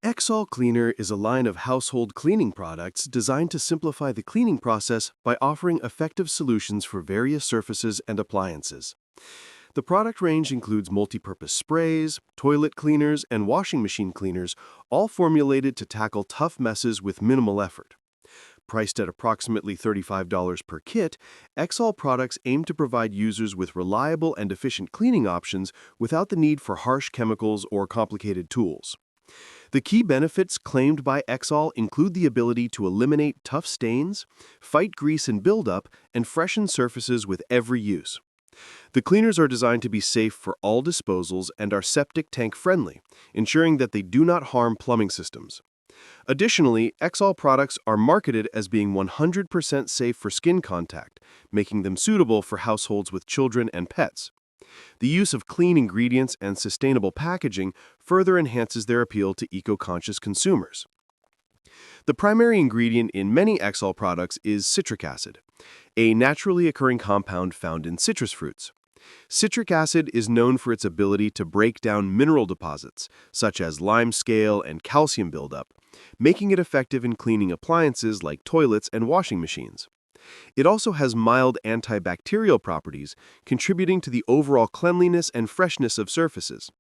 Exol Cleaner is a line of household cleaning products designed to simplify the cleaning process by offering effective solutions for various surfaces and appliances. The product range includes multi-purpose sprays, toilet cleaners, and washing machine cleaners, all formulated to tackle tough messes with minimal effort. Priced at approximately $35 per kit, Exol products aim to provide users with reliable and efficient cleaning options without the need for harsh chemicals or complicated tools. The key benefits claimed by Exol include the ability to eliminate tough stains, fight grease and buildup, and freshen surfaces with every use. The cleaners are designed to be safe for all disposals and are septic tank friendly, ensuring that they do not harm plumbing systems. Additionally, Exol products are marketed as being 100% safe for skin contact, making them suitable for households with children and pets. The use of clean ingredients and sustainable packaging further enhances their appeal to eco-conscious consumers. The primary ingredient in many Exol products is citric acid, a naturally occurring compound found in citrus fruits. Citric acid is known for its ability to break down mineral deposits, such as limescale and calcium buildup, making it effective in cleaning appliances like toilets and washing machines. It also has mild antibacterial properties, contributing to the overall cleanliness and freshness of surfaces.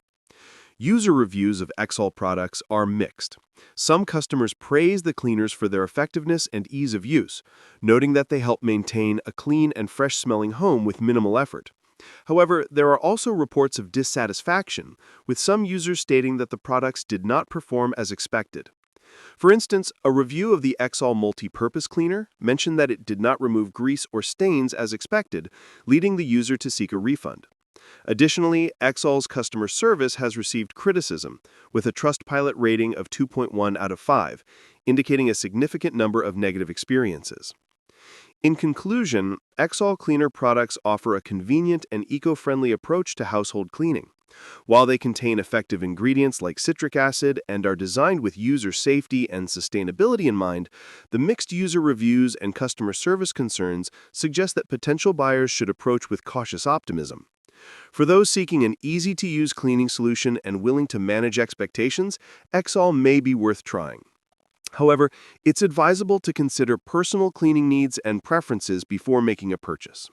User reviews of Exol products are mixed. Some customers praise the cleaners for their effectiveness and ease of use, noting that they help maintain a clean and fresh-smelling home with minimal effort. However, there are also reports of dissatisfaction, with some users stating that the products did not perform as expected. For instance, a review of the Exol multi-purpose cleaner mentioned that it did not remove grease or stains as expected, leading the user to seek a refund. Additionally, Exol's customer service has received criticism, with a Trustpilot rating of 2.1 out of 5, indicating a significant number of negative experiences. In conclusion, Exol cleaner products offer a convenient and eco-friendly approach to household cleaning. While they contain effective ingredients like citric acid and are designed with user safety and sustainability in mind, the mixed user reviews and customer service concerns suggest that potential buyers should approach with cautious optimism. For those seeking an easy-to-use cleaning solution and willing to manage expectations, Exol may be worth trying. However, it's advisable to consider personal cleaning needs and preferences before making a purchase.